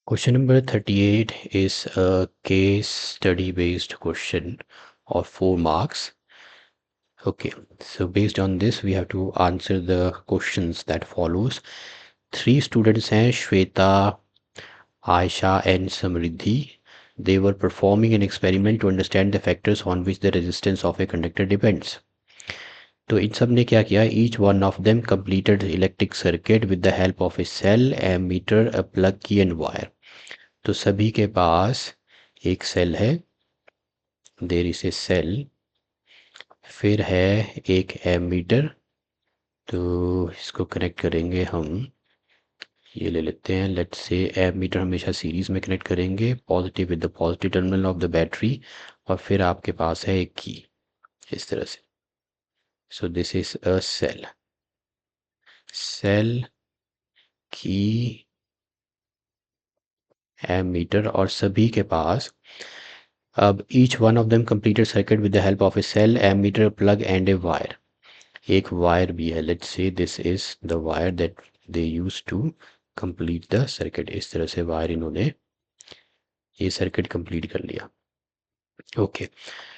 Question number 38 is a case study based question of 4 marks. Okay, so based on this, we have to answer the questions that follows. 3 students हैं Shweta, Aisha and Samriddhi. They were performing an experiment to understand the factors on which the resistance of a conductor depends. तो इन सब ने क्या किया? Each one of them completed the electric circuit with the help of a cell, ammeter, a plug key and wire. तो सभी के पास एक cell है, देयर इज ए सेल, फिर है एक एमीटर, तो इसको कनेक्ट करेंगे हम, ये ले लेते हैं, लेट्स से एमीटर हमेशा सीरीज में कनेक्ट करेंगे, positive with the positive terminal of the battery, और फिर आपके पास है एक की, इस तरह से. So this is a cell, cell की, एमीटर, और सभी के पास अब each one of them completed circuit with the help of a cell, ammeter, plug and a wire. एक वायर भी है, let's say this is the wire that they use to complete the circuit. इस तरह से wire इन्होंने ये circuit complete कर लिया. ओके,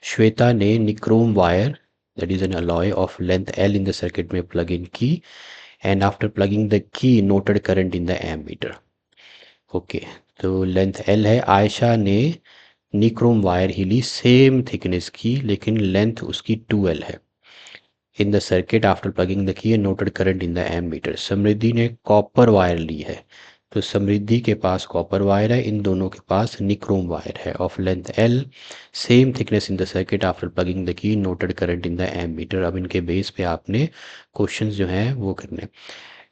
श्वेता ने nichrome wire that is an alloy of length L in the circuit में plug in key, and after plugging the key noted current in the ammeter. Okay, तो लेंथ एल है. आयशा ने nichrome wire ही ली, same thickness की, लेकिन length उसकी 2L है. In the circuit after plugging the key noted current in the ammeter. Samriddhi ने कॉपर वायर ली है, तो समृद्धि के पास कॉपर वायर है, इन दोनों के पास निक्रोम वायर है of length L, same thickness in the circuit after plugging the key noted current in the ammeter. अब इनके बेस पे आपने क्वेश्चंस जो हैं वो करने.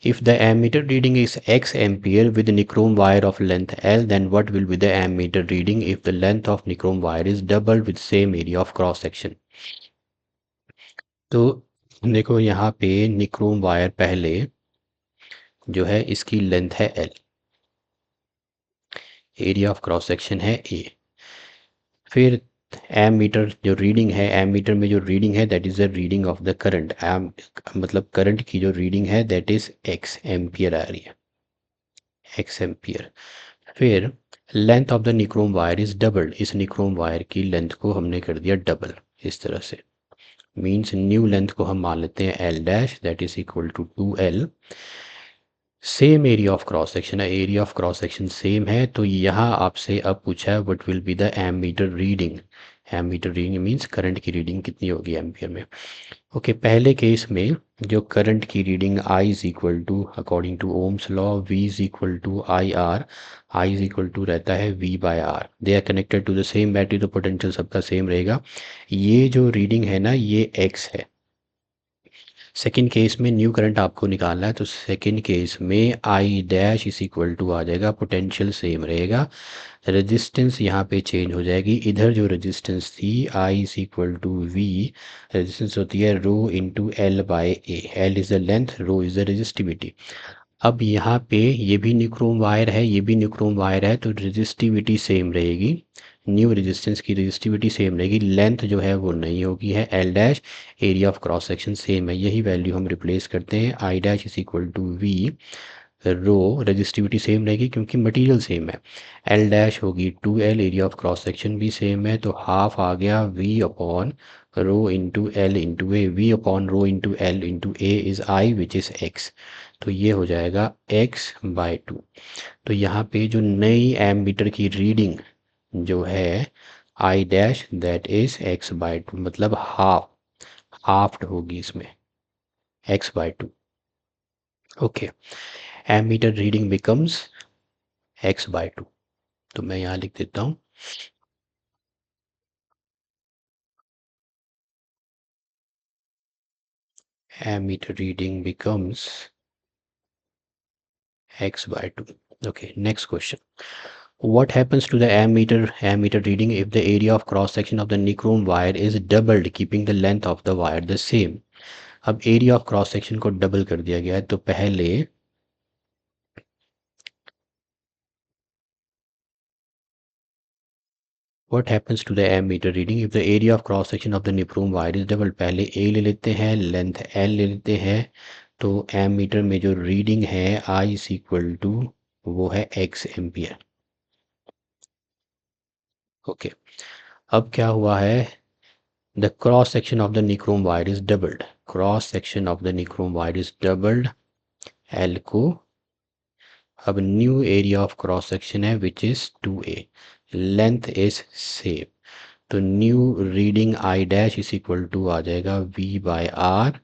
If the ammeter reading is x ampere with nichrome wire of length L, then what will be the ammeter reading if the length of nichrome wire is doubled with same area of cross section? तो देखो यहाँ पे nichrome wire पहले जो है इसकी length है L, area of cross section है A. फिर एमीटर जो रीडिंग है, एमीटर में जो रीडिंग है that is the reading of the current, मतलब करंट की जो रीडिंग है दैट इज x एम्पियर आ रही है, x एम्पियर. फिर length of the nichrome wire is doubled, इस निक्रोम वायर की लेंथ को हमने कर दिया डबल, इस तरह से. मीन्स न्यू लेंथ को हम मान लेते हैं L dash, that is equal to 2L. Same area of cross section है, area of cross section same है, तो यहाँ आपसे अब पूछा है what will be the ammeter reading. Ammeter reading means current की रीडिंग कितनी होगी एम्पियर में. ओके, पहले केस में जो करंट की reading I is equal to according to Ohm's law V is equal to I R, I is equal to रहता है V by R. They are connected to the same battery, तो potential सबका same रहेगा. ये जो reading है ना ये X है. सेकेंड केस में न्यू करंट आपको निकालना है, तो सेकेंड केस में I dash is equal to आ जाएगा, पोटेंशियल सेम रहेगा, रेजिस्टेंस यहाँ पे चेंज हो जाएगी. इधर जो रेजिस्टेंस थी I is equal to V, resistance होती है rho into L by A. L is the length, rho is the resistivity. अब यहाँ पे ये भी निक्रोम वायर है, ये भी निक्रोम वायर है, तो रेजिस्टिविटी सेम रहेगी, न्यू रेजिस्टेंस की रेजिस्टिविटी सेम रहेगी, लेंथ जो है वो नहीं होगी है L dash, area of cross section same है. यही वैल्यू हम रिप्लेस करते हैं, I dash is equal to V, rho resistivity same रहेगी क्योंकि मटेरियल सेम है, एल डैश होगी 2L, area of cross section भी सेम है, तो हाफ आ गया V upon rho into L into A. We upon rho into L into A is I which is X, तो ये हो जाएगा x बाय 2. तो यहाँ पे जो नई एमीटर की रीडिंग जो है I dash that is x by 2, मतलब हाफ्ड होगी इसमें, x by 2. Okay, ammeter reading becomes x by 2. तो मैं यहाँ लिख देता हूँ, ammeter reading becomes x by 2. Okay, next question. What happens to the ammeter reading if the area of cross section of the nichrome wire is doubled keeping the length of the wire the same? अब area of cross section को double कर दिया गया है, तो पहले what happens to the ammeter reading if the area of cross section of the nichrome wire is doubled? पहले A ले लेते हैं, लेंथ L ले लेते हैं, तो एमीटर में जो रीडिंग है I इज इक्वल टू वो है x एम्पियर. ओके, अब क्या हुआ है, the cross section of the nichrome wire is doubled, cross section of the nichrome wire is doubled, L को अब new area of cross section है which is 2a, length is same, तो new reading I dash is equal to आ जाएगा v by R,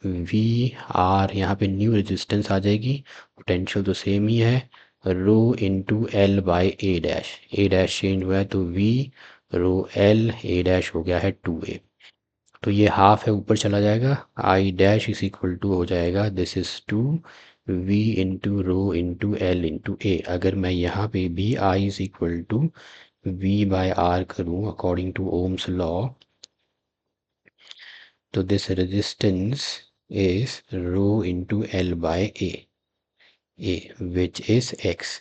V R यहाँ पे new resistance आ जाएगी, potential तो सेम ही है, rho into L by A dash change हुआ है तो V rho L, A dash हो गया है 2a, तो ये हाफ है ऊपर चला जाएगा, I dash is equal to हो जाएगा this is 2 V into rho into L into A, अगर मैं यहाँ पे भी I is equal to V by R करूँ अकॉर्डिंग टू ओम्स लॉ, तो this resistance is rho into L by A which is X,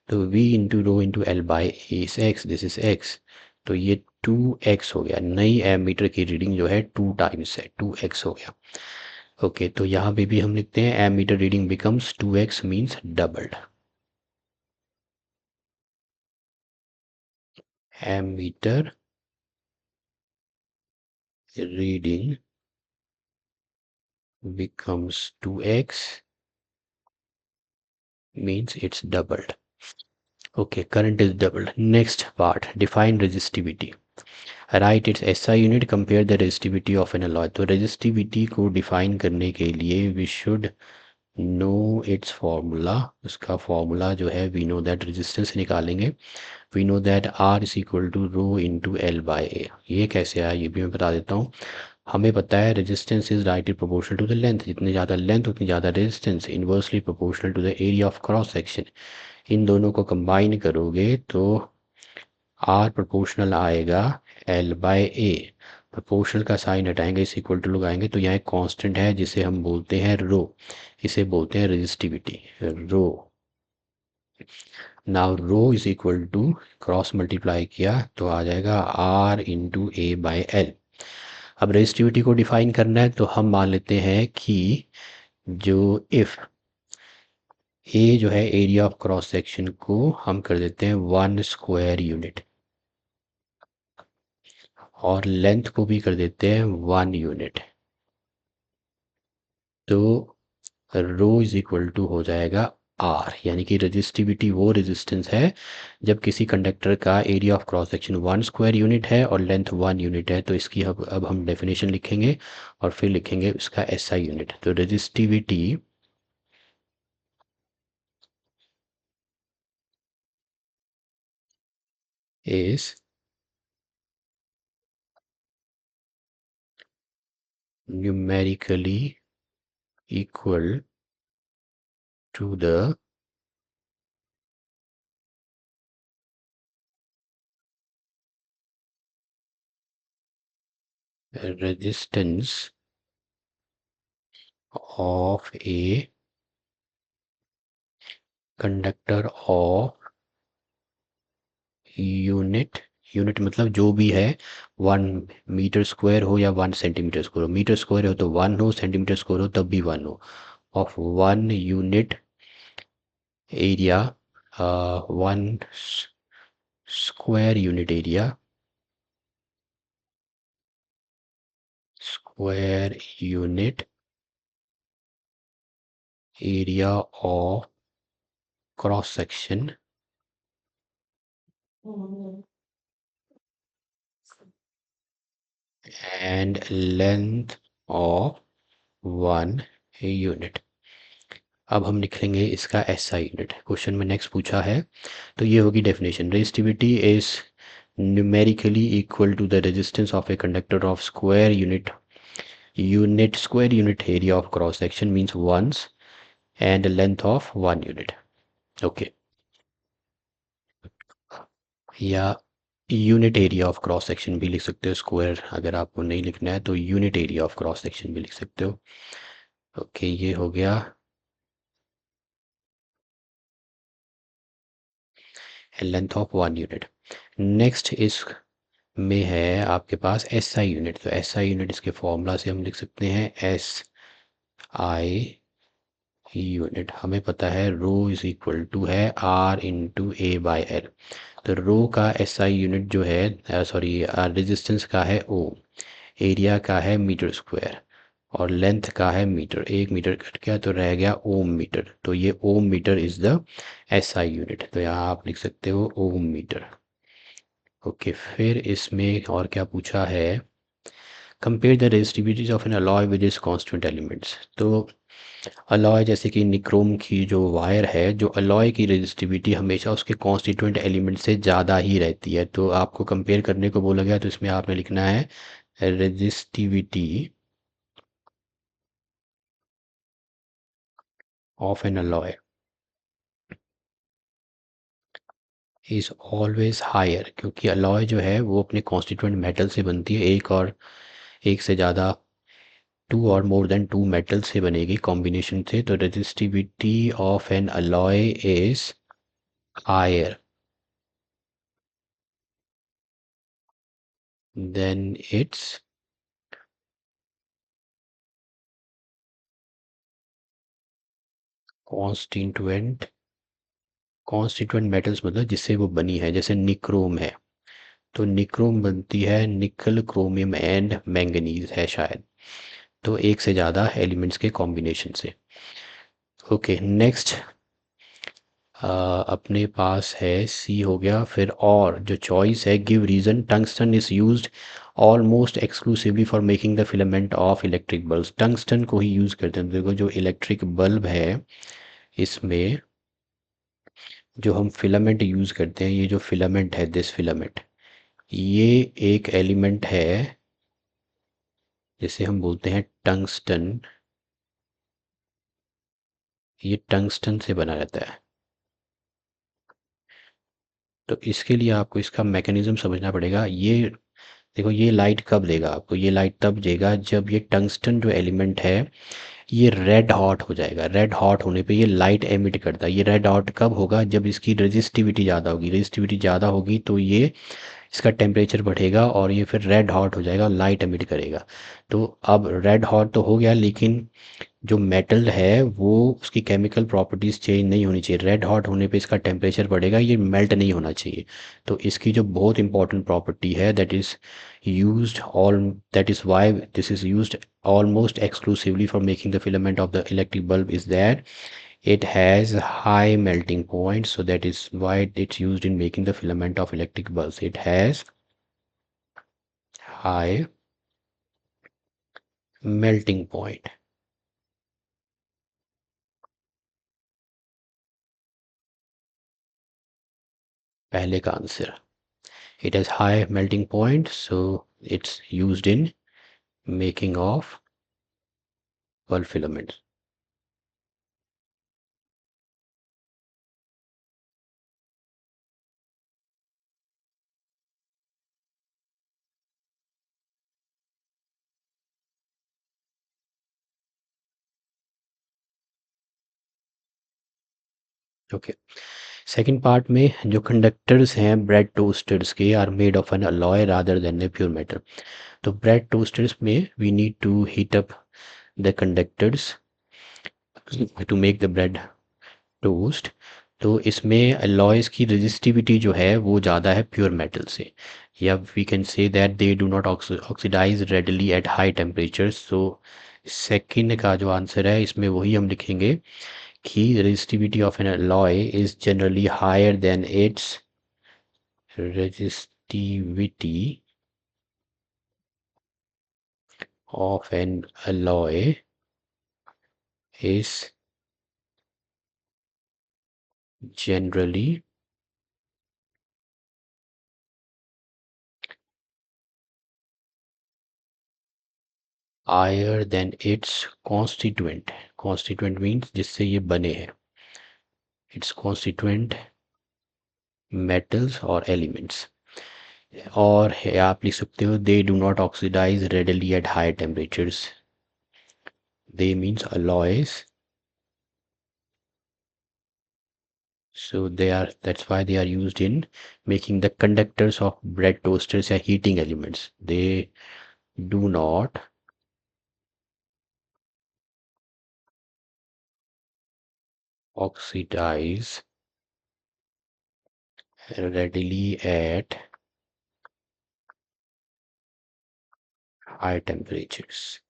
तो V into rho into L by A is X, this is X, तो ये 2x हो गया, नई ammeter की reading जो है 2 टाइम्स है, 2x हो गया। ओके, तो यहाँ पे भी हम लिखते हैं ammeter reading becomes 2x means doubled, ammeter reading becomes 2x means it's doubled. Okay, current is doubled. Next part, define resistivity. Right its SI unit, compare the resistivity of an alloy, तो resistivity को define करने के लिए we should know its formula, उसका formula जो है we know that, resistance निकालेंगे, we know that R is equal to rho into L by A, ये कैसे आया ये भी मैं बता देता हूँ। हमें पता है resistance is directly proportional to the length, जितनी ज़्यादा लेंथ उतनी ज़्यादा resistance, inversely proportional to the area of cross section, इन दोनों को कंबाइन करोगे तो आर प्रोपोर्शनल आएगा एल बाय ए, प्रोपोर्शनल का साइन हटाएंगे इस इक्वल टू लगाएंगे तो यहाँ एक कांस्टेंट है जिसे हम बोलते हैं रो, इसे बोलते हैं resistivity rho. Now rho is equal to cross multiply किया तो आ जाएगा R into A by L. अब रेजिस्टिविटी को डिफाइन करना है तो हम मान लेते हैं कि जो इफ ए जो है एरिया ऑफ क्रॉस सेक्शन को हम कर देते हैं 1 स्क्वायर यूनिट और लेंथ को भी कर देते हैं 1 यूनिट, तो रो इज इक्वल टू हो जाएगा आर, यानी कि रेजिस्टिविटी वो रेजिस्टेंस है जब किसी कंडक्टर का area of cross section 1 square unit है और लेंथ 1 यूनिट है, तो इसकी अब हम डेफिनेशन लिखेंगे और फिर लिखेंगे उसका एसआई यूनिट, तो resistivity is numerically equal to the resistance of a conductor of unit, unit मतलब जो भी है 1 मीटर स्क्वायर हो या 1 सेंटीमीटर स्क्वायर हो, मीटर स्क्वायर हो तो 1 हो, सेंटीमीटर स्क्वायर हो तब भी 1 हो, of 1 unit area, 1 square unit area, square unit area of cross section and length of 1 unit. अब हम लिखेंगे इसका एसआई यूनिट, क्वेश्चन में नेक्स्ट पूछा है, तो ये होगी definition, resistivity is numerically equal to the resistance of a conductor of square unit area of cross section means ones and length of 1 unit. Okay, या unit area of cross section भी लिख सकते हो, स्क्वायर अगर आपको नहीं लिखना है तो unit area of cross section भी लिख सकते हो। ओके, ये हो गया लेंथ ऑफ 1 यूनिट। नेक्स्ट इस में है आपके पास एस आई यूनिट, तो एस आई यूनिट इसके फॉर्मूला से हम लिख सकते हैं एस आई यूनिट हमें पता है रो इज इक्वल टू है R into A by L. तो रो का एसआई यूनिट जो है सॉरी रेजिस्टेंस का है ओम, एरिया का है मीटर स्क्वायर और लेंथ का है मीटर। एक मीटर कट गया तो रह गया ओम मीटर, तो ये ohm metre is the SI unit. तो यहाँ आप लिख सकते हो ओम मीटर। ओके, फिर इसमें और क्या पूछा है, compare the resistivities of an alloy with its constant elements. तो अलॉय जैसे कि निक्रोम की जो वायर है, जो अलॉय की रेजिस्टिविटी हमेशा उसके कॉन्स्टिट्यूएंट एलिमेंट से ज़्यादा ही रहती है। तो आपको कंपेयर करने को बोला गया, तो इसमें आपने लिखना है resistivity of an alloy is always higher, क्योंकि अलॉय जो है वो अपने कॉन्स्टिट्यूएंट मेटल से बनती है, एक और एक से ज़्यादा, टू और मोर देन टू मेटल से बनेगी कॉम्बिनेशन से। तो resistivity of an alloy is higher than its constituent. Constituent metals मतलब जिससे वो बनी है, जैसे निक्रोम है, तो निक्रोम बनती है निकल क्रोमियम एंड मैंगनीज है शायद, तो एक से ज़्यादा एलिमेंट्स के कॉम्बिनेशन से। ओके नेक्स्ट अपने पास है सी हो गया। फिर और जो चॉइस है, give reason tungsten is used almost exclusively for making the filament of electric bulb. Tungsten को ही यूज़ करते हैं। देखो जो इलेक्ट्रिक बल्ब है इसमें जो हम फिलामेंट यूज़ करते हैं, ये जो फिलामेंट है, दिस फिलामेंट, ये एक एलिमेंट है जिसे हम बोलते हैं टंगस्टन। ये टंगस्टन से बना रहता है। तो इसके लिए आपको इसका मैकेनिज्म समझना पड़ेगा। ये देखो, ये लाइट कब देगा आपको, ये लाइट तब देगा जब ये टंगस्टन जो एलिमेंट है ये रेड हॉट हो जाएगा। रेड हॉट होने पे ये लाइट एमिट करता है। ये रेड हॉट कब होगा, जब इसकी रेजिस्टिविटी ज़्यादा होगी। रेजिस्टिविटी ज़्यादा होगी तो ये इसका टेम्परेचर बढ़ेगा और ये फिर रेड हॉट हो जाएगा, लाइट एमिट करेगा। तो अब रेड हॉट तो हो गया, लेकिन जो मेटल है वो उसकी केमिकल प्रॉपर्टीज़ चेंज नहीं होनी चाहिए। रेड हॉट होने पे इसका टेम्परेचर बढ़ेगा, ये मेल्ट नहीं होना चाहिए। तो इसकी जो बहुत इंपॉर्टेंट प्रॉपर्टी है, that is why this is used almost exclusively for making the filament of the electric bulb, is that it has high melting point. So that is why it's used in making the filament of electric bulbs. It has high melting point। पहले का answer, it has high melting point, so it's used in making of bulb filaments। Okay, second part में जो conductors हैं bread toasters के are made of an alloy rather than a pure metal. तो bread toasters में we need to heat up the conductors to make the bread toast. तो इसमें alloys की resistivity जो है वो ज़्यादा है प्योर मेटल से, या we can say that they do not oxidize readily at high temperatures. So second का जो आंसर है इसमें वही हम लिखेंगे कि resistivity of an alloy is generally higher than its resistivity of an alloy is generally higher than its constituent। constituent means जिससे ये बने हैं, its constituent metals और elements। और आप लिख सकते हो they do not oxidize readily at high temperatures। they means alloys, so they are, that's why they are used in making the conductors of bread toasters या heating elements। they do not oxidize readily at high temperatures.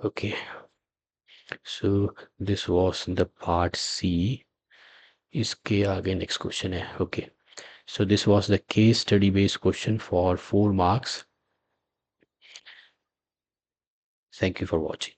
Okay, so this was the part C. इसके आगे next question है. Okay, so this was the case study based question for 4 marks. Thank you for watching.